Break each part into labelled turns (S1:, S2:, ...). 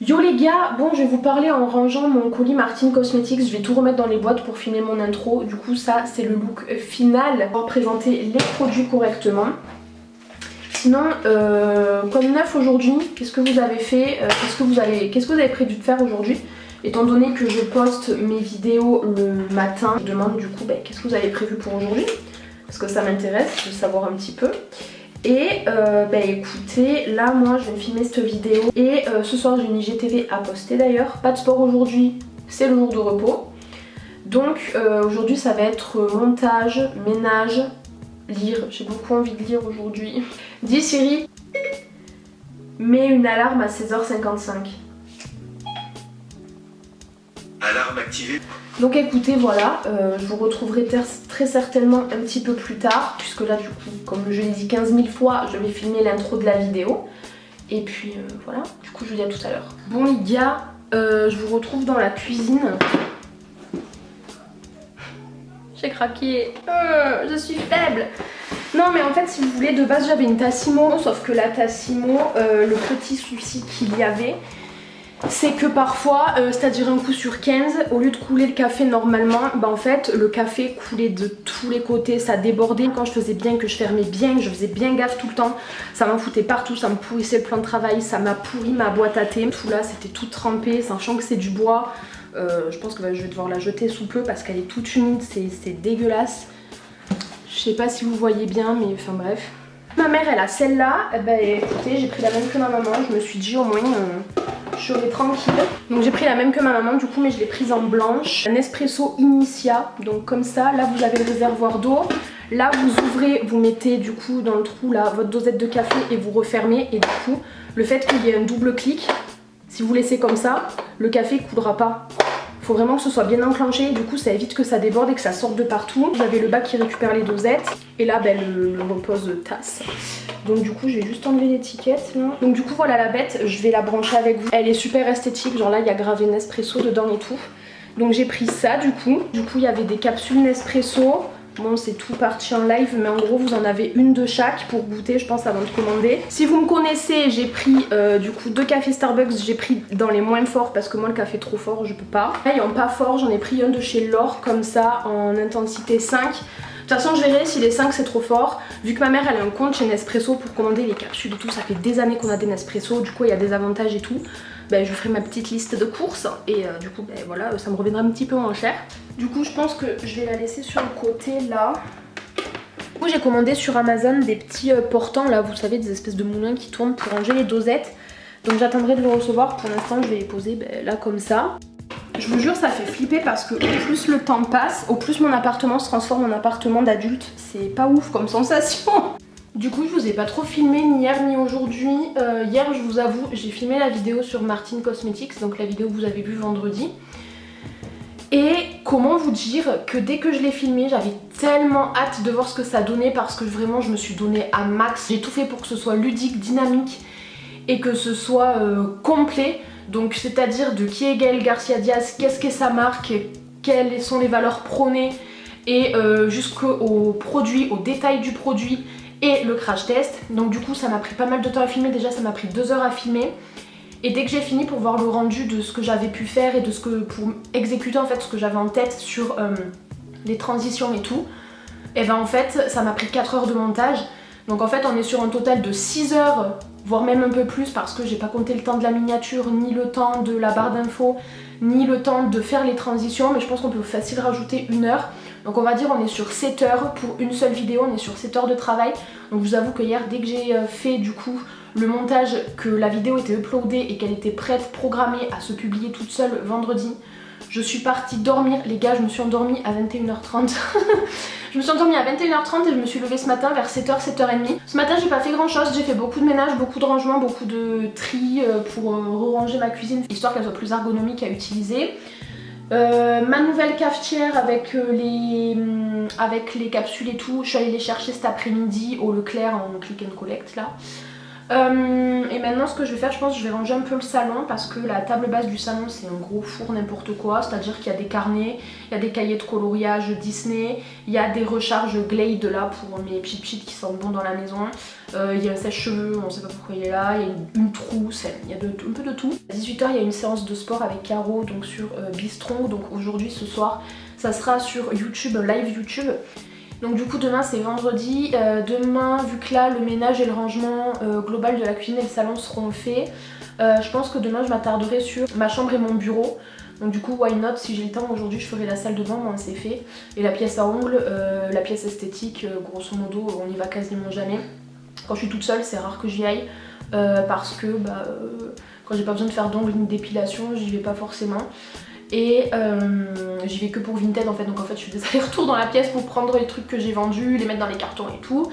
S1: Yo les gars, bon je vais vous parler en rangeant mon colis Martin Cosmetics, je vais tout remettre dans les boîtes pour filmer mon intro, du coup ça c'est le look final pour présenter les produits correctement. Sinon, comme neuf aujourd'hui, qu'est-ce que vous avez fait, qu'est-ce que vous avez prévu de faire aujourd'hui? Étant donné que je poste mes vidéos le matin, je demande du coup qu'est-ce que vous avez prévu pour aujourd'hui? Parce que ça m'intéresse de savoir un petit peu. Et écoutez, là moi je vais filmer cette vidéo et ce soir j'ai une IGTV à poster d'ailleurs. Pas de sport aujourd'hui, c'est le jour de repos. Donc aujourd'hui ça va être montage, ménage, lire. J'ai beaucoup envie de lire aujourd'hui. Dis Siri, mets une alarme à 16h55.
S2: Alarme activée.
S1: Donc écoutez voilà, je vous retrouverai très certainement un petit peu plus tard, puisque là du coup, comme je l'ai dit 15 000 fois, je vais filmer l'intro de la vidéo. Et puis voilà, du coup je vous dis à tout à l'heure. Bon les gars, je vous retrouve dans la cuisine. J'ai craqué, je suis faible. Non mais en fait si vous voulez, de base j'avais une Tassimo, sauf que la Tassimo, le petit souci qu'il y avait, c'est que parfois, c'est-à-dire un coup sur 15, au lieu de couler le café normalement, en fait le café coulait de tous les côtés, ça débordait. Quand je faisais bien, que je fermais bien, que je faisais bien gaffe tout le temps, ça m'en foutait partout, ça me pourrissait le plan de travail, ça m'a pourri ma boîte à thé. Tout là c'était tout trempé, sachant que c'est du bois, je pense que je vais devoir la jeter sous peu parce qu'elle est toute humide, c'est dégueulasse. Je sais pas si vous voyez bien mais enfin bref. Ma mère elle a celle-là, écoutez j'ai pris la même que ma maman, je me suis dit au moins je serai tranquille. Donc j'ai pris la même que ma maman du coup mais je l'ai prise en blanche. Un Nespresso Initia, donc comme ça, là vous avez le réservoir d'eau. Là vous ouvrez, vous mettez du coup dans le trou là votre dosette de café et vous refermez. Et du coup le fait qu'il y ait un double clic, si vous laissez comme ça, le café coulera pas. Faut vraiment que ce soit bien enclenché, du coup ça évite que ça déborde et que ça sorte de partout. J'avais le bac qui récupère les dosettes et là le repose tasse. Donc du coup je vais juste enlever l'étiquette là. Donc du coup voilà la bête, je vais la brancher avec vous. Elle est super esthétique, genre là il y a gravé Nespresso dedans et tout. Donc j'ai pris ça du coup. Du coup il y avait des capsules Nespresso. Bon c'est tout parti en live mais en gros vous en avez une de chaque pour goûter je pense avant de commander. Si vous me connaissez j'ai pris du coup 2 cafés Starbucks, j'ai pris dans les moins forts parce que moi le café trop fort je peux pas. Ayant pas fort j'en ai pris un de chez L'Or comme ça en intensité 5. De toute façon je verrai si les 5 c'est trop fort. Vu que ma mère elle a un compte chez Nespresso pour commander les capsules et tout, ça fait des années qu'on a des Nespresso, du coup il y a des avantages et tout. Je ferai ma petite liste de courses et du coup voilà ça me reviendra un petit peu moins cher. Du coup je pense que je vais la laisser sur le côté là. Du coup j'ai commandé sur Amazon des petits portants là, vous savez, des espèces de moulins qui tournent pour ranger les dosettes. Donc j'attendrai de le recevoir, pour l'instant je vais les poser là comme ça. Je vous jure ça fait flipper parce que au plus le temps passe, au plus mon appartement se transforme en appartement d'adulte. C'est pas ouf comme sensation. Du coup je vous ai pas trop filmé ni hier ni aujourd'hui. Hier je vous avoue j'ai filmé la vidéo sur Martin Cosmetics, donc la vidéo que vous avez vue vendredi. Et comment vous dire que dès que je l'ai filmé j'avais tellement hâte de voir ce que ça donnait parce que vraiment je me suis donné à max. J'ai tout fait pour que ce soit ludique, dynamique et que ce soit complet. Donc c'est-à-dire de qui est Gaël Garcia Diaz, qu'est-ce qu'est sa marque, quelles sont les valeurs prônées et jusqu'au produit, au détail du produit et le crash test. Donc du coup ça m'a pris pas mal de temps à filmer, déjà ça m'a pris 2 heures à filmer. Et dès que j'ai fini pour voir le rendu de ce que j'avais pu faire et de ce que pour exécuter en fait ce que j'avais en tête sur les transitions et tout, et en fait ça m'a pris 4 heures de montage. Donc en fait on est sur un total de 6 heures, voire même un peu plus parce que j'ai pas compté le temps de la miniature, ni le temps de la barre d'infos, ni le temps de faire les transitions, mais je pense qu'on peut facile rajouter 1 heure. Donc on va dire on est sur 7 heures pour une seule vidéo, on est sur 7 heures de travail. Donc je vous avoue que hier dès que j'ai fait du coup le montage, que la vidéo était uploadée et qu'elle était prête, programmée à se publier toute seule vendredi, je suis partie dormir. Les gars je me suis endormie à 21h30. Je me suis endormie à 21h30 et je me suis levée ce matin vers 7h, 7h30. Ce matin j'ai pas fait grand chose, j'ai fait beaucoup de ménage, beaucoup de rangement, beaucoup de tri pour re-ranger ma cuisine, histoire qu'elle soit plus ergonomique à utiliser. Ma nouvelle cafetière avec les capsules et tout, je suis allée les chercher cet après-midi au Leclerc en click and collect là. Et maintenant ce que je vais faire, je pense que je vais ranger un peu le salon parce que la table basse du salon c'est un gros four n'importe quoi, c'est à dire qu'il y a des carnets, il y a des cahiers de coloriage Disney, il y a des recharges Glade là pour mes pchit qui sentent bon dans la maison, il y a un sèche-cheveux, on sait pas pourquoi il est là, il y a une trousse, il y a un peu de tout. À 18 h il y a une séance de sport avec Caro donc sur Bistron, donc aujourd'hui ce soir ça sera sur YouTube, live YouTube. Donc du coup demain c'est vendredi, demain vu que là le ménage et le rangement global de la cuisine et le salon seront faits, je pense que demain je m'attarderai sur ma chambre et mon bureau. Donc du coup why not, si j'ai le temps aujourd'hui je ferai la salle de bain, moi c'est fait. Et la pièce à ongles, la pièce esthétique, grosso modo on y va quasiment jamais. Quand je suis toute seule c'est rare que j'y aille parce que quand j'ai pas besoin de faire d'ongles ni d'épilation j'y vais pas forcément. Et j'y vais que pour Vinted en fait, donc en fait je fais des allers-retours dans la pièce pour prendre les trucs que j'ai vendus, les mettre dans les cartons et tout.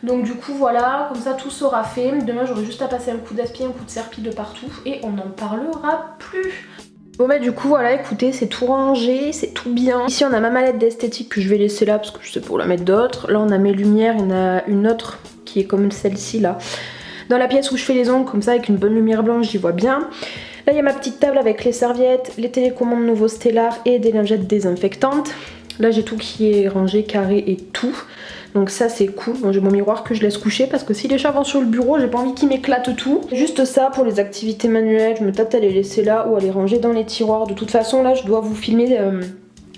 S1: Donc du coup voilà, comme ça tout sera fait. Demain j'aurai juste à passer un coup d'aspi, un coup de serpi de partout et on n'en parlera plus. Bon bah du coup voilà, écoutez, c'est tout rangé, c'est tout bien. Ici on a ma mallette d'esthétique que je vais laisser là parce que je sais pour la mettre d'autres. Là on a mes lumières, il y en a une autre qui est comme celle-ci là. Dans la pièce où je fais les ongles, comme ça avec une bonne lumière blanche j'y vois bien. Là il y a ma petite table avec les serviettes, les télécommandes nouveau Stellar et des lingettes désinfectantes. Là j'ai tout qui est rangé, carré et tout. Donc ça c'est cool. Bon, j'ai mon miroir que je laisse coucher parce que si les chats vont sur le bureau, j'ai pas envie qu'ils m'éclatent tout. Juste ça pour les activités manuelles, je me tâte à les laisser là ou à les ranger dans les tiroirs. De toute façon là je dois vous filmer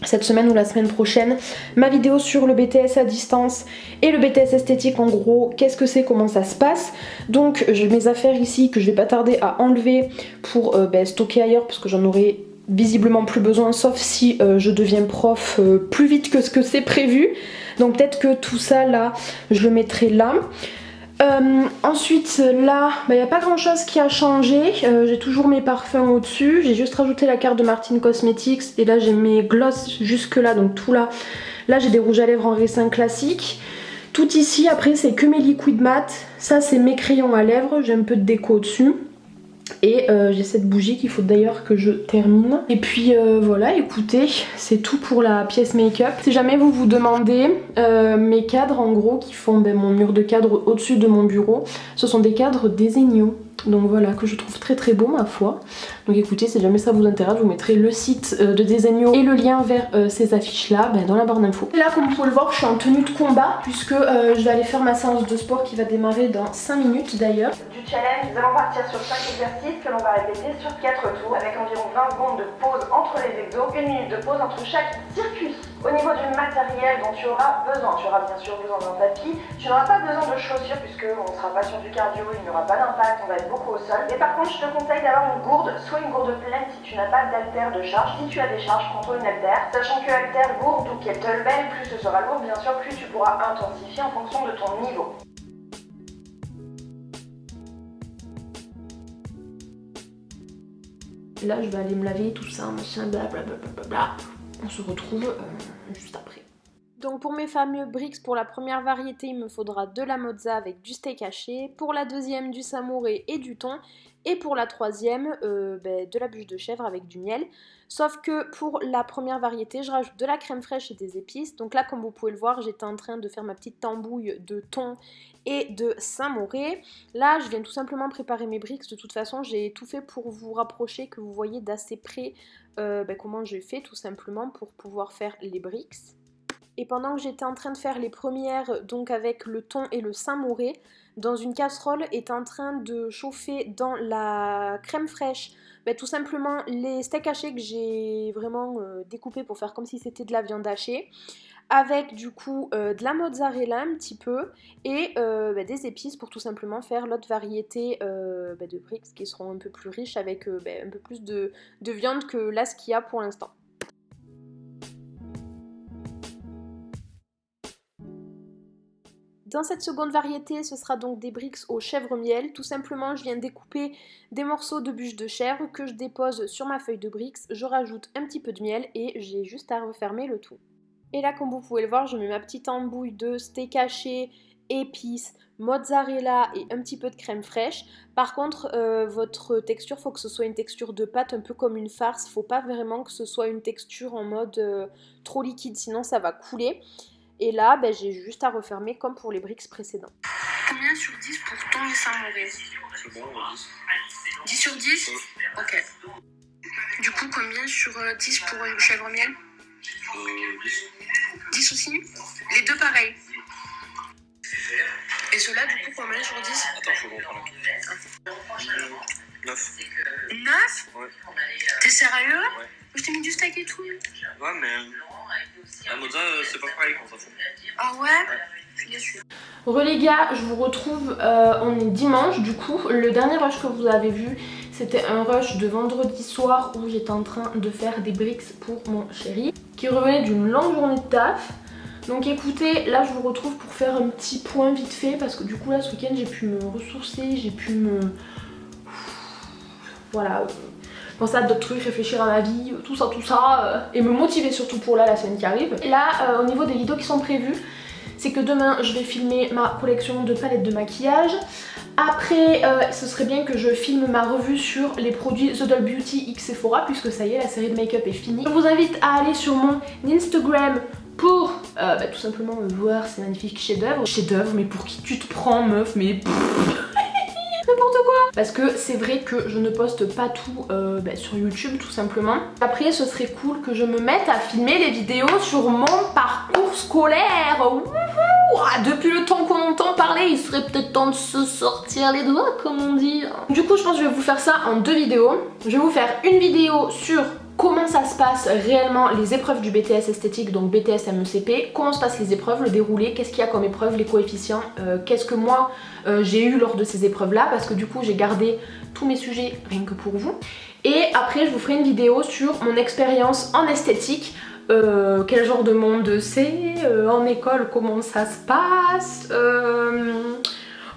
S1: cette semaine ou la semaine prochaine ma vidéo sur le BTS à distance et le BTS esthétique, en gros qu'est-ce que c'est, comment ça se passe. Donc j'ai mes affaires ici que je vais pas tarder à enlever pour stocker ailleurs parce que j'en aurai visiblement plus besoin, sauf si je deviens prof plus vite que ce que c'est prévu. Donc peut-être que tout ça là je le mettrai là. Ensuite là il n'y a pas grand chose qui a changé, j'ai toujours mes parfums au dessus, j'ai juste rajouté la carte de Martin Cosmetics et là j'ai mes gloss jusque là, donc tout là. Là j'ai des rouges à lèvres en raisin classique. Tout ici après c'est que mes liquides mat, ça c'est mes crayons à lèvres, j'ai un peu de déco au dessus. Et j'ai cette bougie qu'il faut d'ailleurs que je termine. Et puis voilà, écoutez, c'est tout pour la pièce make-up. Si jamais vous vous demandez, mes cadres en gros qui font mon mur de cadre au-dessus de mon bureau, ce sont des cadres Desenio. Donc voilà, que je trouve très très beau ma foi. Donc écoutez, si jamais ça vous intéresse, je vous mettrai le site de Desenio et le lien vers ces affiches là dans la barre d'infos. Et là comme vous pouvez le voir, je suis en tenue de combat puisque je vais aller faire ma séance de sport qui va démarrer dans 5 minutes d'ailleurs.
S3: Du challenge, nous allons partir sur 5 exercices que l'on va répéter sur 4 tours avec environ 20 secondes de pause entre les exos, 1 minute de pause entre chaque circuit. Au niveau du matériel dont tu auras besoin, tu auras bien sûr besoin d'un tapis, tu n'auras pas besoin de chaussures puisque on ne sera pas sur du cardio, il n'y aura pas d'impact, on va être beaucoup au sol. Et par contre je te conseille d'avoir une gourde, soit une gourde pleine si tu n'as pas d'haltère de charge. Si tu as des charges, prends-toi une haltère, sachant que haltère, gourde ou kettlebell, plus ce sera lourd bien sûr, plus tu pourras intensifier en fonction de ton niveau.
S1: Là je vais aller me laver, tout ça, machin, blablabla. On se retrouve juste après. Donc pour mes fameux bricks, pour la première variété, il me faudra de la mozza avec du steak haché, pour la deuxième du samouré et du thon, et pour la troisième de la bûche de chèvre avec du miel. Sauf que pour la première variété, je rajoute de la crème fraîche et des épices. Donc là, comme vous pouvez le voir, j'étais en train de faire ma petite tambouille de thon et de samouré. Là, je viens tout simplement préparer mes bricks. De toute façon, j'ai tout fait pour vous rapprocher, que vous voyez d'assez près comment j'ai fait tout simplement pour pouvoir faire les bricks. Et pendant que j'étais en train de faire les premières, donc avec le thon et le samouré, dans une casserole est en train de chauffer dans la crème fraîche tout simplement les steaks hachés que j'ai vraiment découpés pour faire comme si c'était de la viande hachée, avec du coup de la mozzarella un petit peu et des épices pour tout simplement faire l'autre variété de bricks qui seront un peu plus riches avec un peu plus de viande que là ce qu'il y a pour l'instant. Dans cette seconde variété, ce sera donc des bricks au chèvre-miel. Tout simplement, je viens découper des morceaux de bûche de chèvre que je dépose sur ma feuille de bricks. Je rajoute un petit peu de miel et j'ai juste à refermer le tout. Et là, comme vous pouvez le voir, je mets ma petite embouille de steak haché, épices, mozzarella et un petit peu de crème fraîche. Par contre, votre texture, il faut que ce soit une texture de pâte un peu comme une farce. Il ne faut pas vraiment que ce soit une texture en mode trop liquide, sinon ça va couler. Et là, j'ai juste à refermer comme pour les bricks précédents. Combien sur 10 pour tomber sans mourir?
S4: C'est bon, 10.
S1: 10 sur 10? Ok. Du coup, combien sur 10 pour une chèvre miel?
S4: 10.
S1: 10 aussi? Les deux pareils. Et ceux-là, du coup, combien sur 10?
S4: Attends, faut qu'on prenne. 9.
S1: 9?
S4: Ouais.
S1: T'es sérieux?
S4: Ouais.
S1: Je t'ai mis du steak et tout.
S4: Ouais, mais la mozza, c'est pas pareil quand ça fout.
S1: Ah ouais? Je suis déçue. Les gars, je vous retrouve, on est dimanche. Du coup, le dernier rush que vous avez vu, c'était un rush de vendredi soir où j'étais en train de faire des bricks pour mon chéri qui revenait d'une longue journée de taf. Donc écoutez, là je vous retrouve pour faire un petit point vite fait parce que du coup là ce week-end j'ai pu me ressourcer, j'ai pu me... Voilà, penser à d'autres trucs, réfléchir à ma vie, tout ça, et me motiver surtout pour là la semaine qui arrive. Et là, au niveau des vidéos qui sont prévues, c'est que demain je vais filmer ma collection de palettes de maquillage. Après, ce serait bien que je filme ma revue sur les produits The Doll Beauty X Sephora puisque ça y est, la série de make-up est finie. Je vous invite à aller sur mon Instagram pour tout simplement voir ces magnifiques chefs-d'œuvre. Chefs-d'œuvre, mais pour qui tu te prends, meuf? Mais n'importe quoi. Parce que c'est vrai que je ne poste pas tout sur YouTube tout simplement. Après, ce serait cool que je me mette à filmer des vidéos sur mon parcours scolaire. Depuis le temps qu'on entend parler, il serait peut-être temps de se sortir les doigts, comme on dit. Du coup, je pense que je vais vous faire ça en 2 vidéos. Je vais vous faire une vidéo sur comment ça se passe réellement les épreuves du BTS esthétique, donc BTS MECP, comment se passent les épreuves, le déroulé, qu'est-ce qu'il y a comme épreuve, les coefficients, qu'est-ce que moi j'ai eu lors de ces épreuves là, parce que du coup j'ai gardé tous mes sujets rien que pour vous. Et après je vous ferai une vidéo sur mon expérience en esthétique, quel genre de monde c'est, en école comment ça se passe,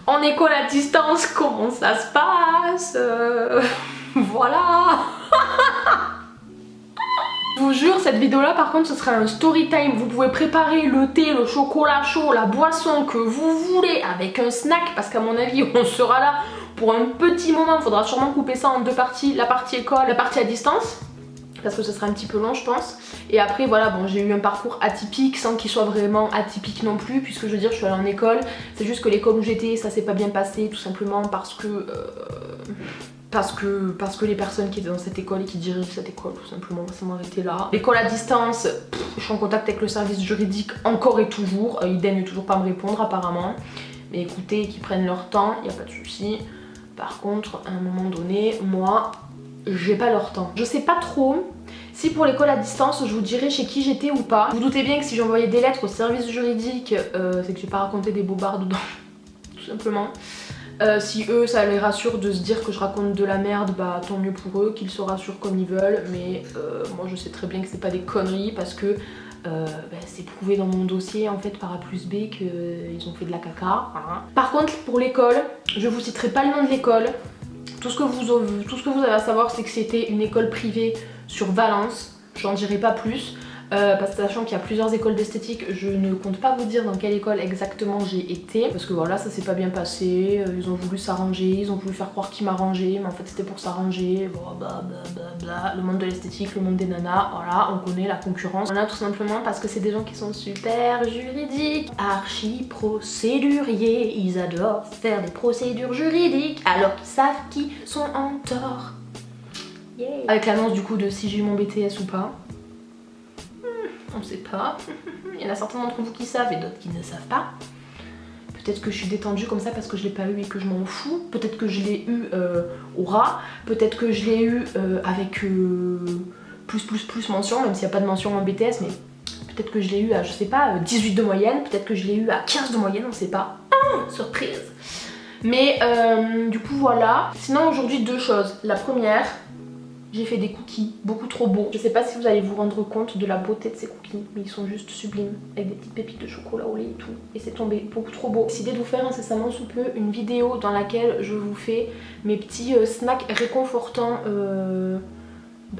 S1: en école à distance comment ça se passe, voilà. Je vous jure, cette vidéo là par contre ce sera un story time. Vous pouvez préparer le thé, le chocolat chaud, la boisson que vous voulez avec un snack parce qu'à mon avis on sera là pour un petit moment. Il faudra sûrement couper ça en 2 parties, la partie école, la partie à distance parce que ce sera un petit peu long je pense. Et après voilà, bon j'ai eu un parcours atypique sans qu'il soit vraiment atypique non plus puisque je veux dire je suis allée en école. C'est juste que l'école où j'étais ça s'est pas bien passé tout simplement parce que les personnes qui étaient dans cette école et qui dirigent cette école tout simplement, ça m'a arrêté là. L'école à distance, je suis en contact avec le service juridique encore et toujours, ils daignent toujours pas me répondre apparemment. Mais écoutez, qu'ils prennent leur temps, y a pas de souci. Par contre, à un moment donné, moi, j'ai pas leur temps. Je sais pas trop si pour l'école à distance, je vous dirais chez qui j'étais ou pas. Vous doutez bien que si j'envoyais des lettres au service juridique, c'est que j'ai pas raconté des bobards dedans, tout simplement. Si eux ça les rassure de se dire que je raconte de la merde, bah tant mieux pour eux, qu'ils se rassurent comme ils veulent, mais moi je sais très bien que c'est pas des conneries parce que c'est prouvé dans mon dossier en fait par A plus B qu'ils ont fait de la caca. Voilà. Par contre pour l'école, je vous citerai pas le nom de l'école, tout ce que vous avez à savoir c'est que c'était une école privée sur Valence, j'en dirai pas plus. Parce que sachant qu'il y a plusieurs écoles d'esthétique, je ne compte pas vous dire dans quelle école exactement j'ai été parce que voilà ça s'est pas bien passé, ils ont voulu s'arranger, ils ont voulu faire croire qu'ils m'arrangeaient mais en fait c'était pour s'arranger, blablabla, le monde de l'esthétique, le monde des nanas, voilà on connaît la concurrence, voilà tout simplement parce que c'est des gens qui sont super juridiques, archi procéduriers, ils adorent faire des procédures juridiques alors qu'ils savent qu'ils sont en tort. Yeah. Avec l'annonce du coup de si j'ai eu mon BTS ou pas. On sait pas. Il y en a certains d'entre vous qui savent et d'autres qui ne savent pas. Peut-être que je suis détendue comme ça parce que je l'ai pas eu et que je m'en fous. Peut-être que je l'ai eu au ras. Peut-être que je l'ai eu avec plus mention, même s'il n'y a pas de mention en BTS, mais peut-être que je l'ai eu à, je sais pas, 18 de moyenne. Peut-être que je l'ai eu à 15 de moyenne, on sait pas. Surprise. Mais du coup voilà. Sinon aujourd'hui 2 choses. La première, j'ai fait des cookies beaucoup trop beaux. Je sais pas si vous allez vous rendre compte de la beauté de ces cookies, mais ils sont juste sublimes, avec des petites pépites de chocolat au lait et tout. Et c'est tombé beaucoup trop beau. J'ai décidé de vous faire incessamment sous peu une vidéo dans laquelle je vous fais mes petits snacks réconfortants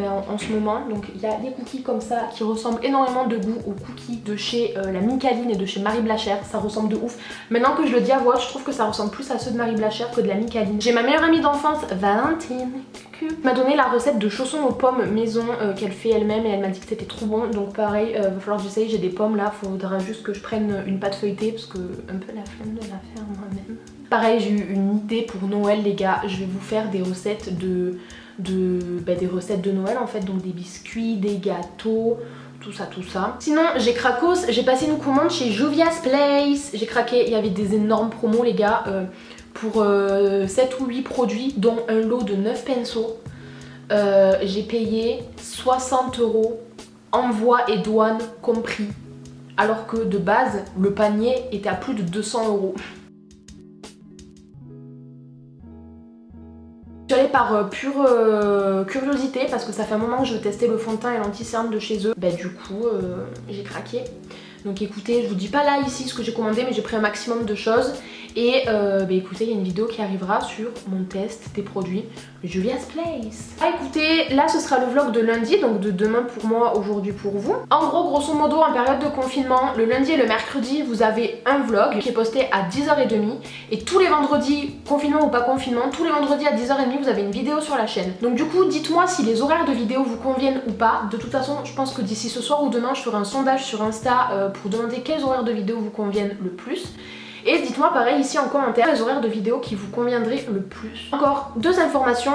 S1: en ce moment. Donc il y a des cookies comme ça qui ressemblent énormément de goût aux cookies de chez la Micaline et de chez Marie Blachère. Ça ressemble de ouf. Maintenant que je le dis à voix haute, je trouve que ça ressemble plus à ceux de Marie Blachère que de la Micaline. J'ai ma meilleure amie d'enfance, Valentine, qui m'a donné la recette de chaussons aux pommes maison qu'elle fait elle-même et elle m'a dit que c'était trop bon. Donc pareil, va falloir que j'essaye. J'ai des pommes là, faudra juste que je prenne une pâte feuilletée parce que un peu la flemme de la faire moi-même. Pareil, j'ai eu une idée pour Noël les gars. Je vais vous faire des recettes des recettes de Noël en fait, donc des biscuits, des gâteaux, tout ça. Sinon j'ai cracos, j'ai passé une commande chez Jovia's Place, j'ai craqué, il y avait des énormes promos les gars pour 7 ou 8 produits dont un lot de 9 pinceaux. J'ai payé 60 € envoi et douane compris, alors que de base le panier était à plus de 200 €. Je suis allée par pure curiosité parce que ça fait un moment que je veux tester le fond de teint et l'anti-cerne de chez eux. Du coup j'ai craqué. Donc écoutez, je vous dis pas là ici ce que j'ai commandé mais j'ai pris un maximum de choses. Et écoutez, il y a une vidéo qui arrivera sur mon test des produits Jovia's Place. Écoutez, là ce sera le vlog de lundi, donc de demain pour moi, aujourd'hui pour vous. En gros, grosso modo, en période de confinement, le lundi et le mercredi, vous avez un vlog qui est posté à 10h30. Et tous les vendredis, confinement ou pas confinement, tous les vendredis à 10h30, vous avez une vidéo sur la chaîne. Donc du coup, dites-moi si les horaires de vidéo vous conviennent ou pas. De toute façon, je pense que d'ici ce soir ou demain, je ferai un sondage sur Insta pour demander quels horaires de vidéo vous conviennent le plus. Et dites-moi pareil ici en commentaire les horaires de vidéo qui vous conviendraient le plus. Encore 2 informations.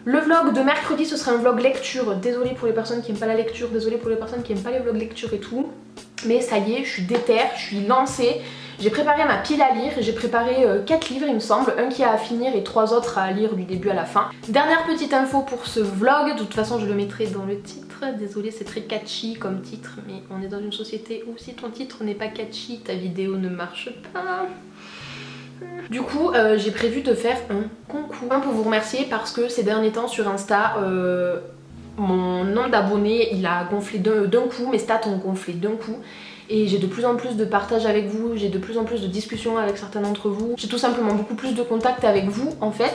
S1: Le vlog de mercredi ce sera un vlog lecture. Désolée pour les personnes qui aiment pas la lecture, désolée pour les personnes qui aiment pas les vlogs lecture et tout. Mais ça y est, je suis déter, je suis lancée. J'ai préparé ma pile à lire, j'ai préparé 4 livres il me semble, un qui est à finir et 3 autres à lire du début à la fin. Dernière petite info pour ce vlog, de toute façon je le mettrai dans le titre. Désolée, c'est très catchy comme titre, mais on est dans une société où si ton titre n'est pas catchy, ta vidéo ne marche pas. Du coup, j'ai prévu de faire un concours pour vous remercier parce que ces derniers temps sur Insta, mon nombre d'abonnés il a gonflé d'un coup, mes stats ont gonflé d'un coup. Et j'ai de plus en plus de partage avec vous, j'ai de plus en plus de discussions avec certains d'entre vous. J'ai tout simplement beaucoup plus de contacts avec vous en fait.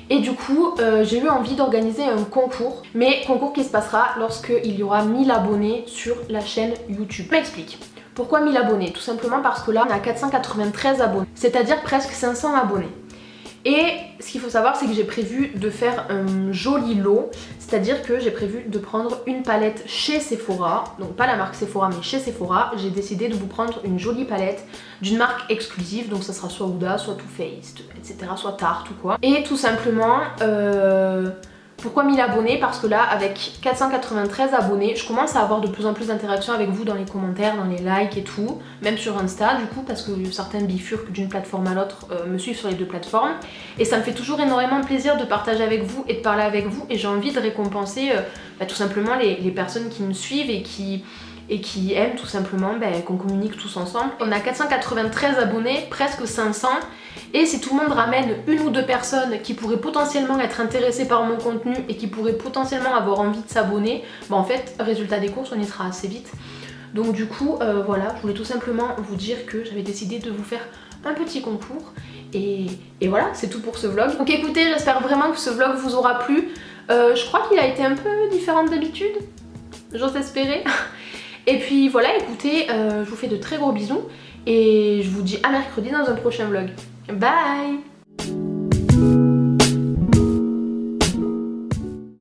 S1: Et du coup, j'ai eu envie d'organiser un concours. Mais concours qui se passera lorsqu'il y aura 1000 abonnés sur la chaîne YouTube. Je m'explique. Pourquoi 1000 abonnés? Tout simplement parce que là, on a 493 abonnés. C'est-à-dire presque 500 abonnés. Et ce qu'il faut savoir, c'est que j'ai prévu de faire un joli lot, c'est-à-dire que j'ai prévu de prendre une palette chez Sephora, donc pas la marque Sephora mais chez Sephora. J'ai décidé de vous prendre une jolie palette d'une marque exclusive, donc ça sera soit Huda, soit Too Faced, etc., soit Tarte ou quoi. Et tout simplement, pourquoi 1000 abonnés? Parce que là, avec 493 abonnés, je commence à avoir de plus en plus d'interactions avec vous dans les commentaires, dans les likes et tout, même sur Insta du coup, parce que certaines bifurquent d'une plateforme à l'autre me suivent sur les 2 plateformes. Et ça me fait toujours énormément plaisir de partager avec vous et de parler avec vous, et j'ai envie de récompenser tout simplement les personnes qui me suivent et qui aiment tout simplement qu'on communique tous ensemble. On a 493 abonnés, presque 500. Et si tout le monde ramène 1 ou 2 personnes qui pourraient potentiellement être intéressées par mon contenu et qui pourraient potentiellement avoir envie de s'abonner, en fait, résultat des courses, on y sera assez vite. Donc du coup, voilà, je voulais tout simplement vous dire que j'avais décidé de vous faire un petit concours. Et voilà, c'est tout pour ce vlog. Donc écoutez, j'espère vraiment que ce vlog vous aura plu. Je crois qu'il a été un peu différent d'habitude, j'ose espérer. Et puis voilà, écoutez, je vous fais de très gros bisous. Et je vous dis à mercredi dans un prochain vlog. Bye!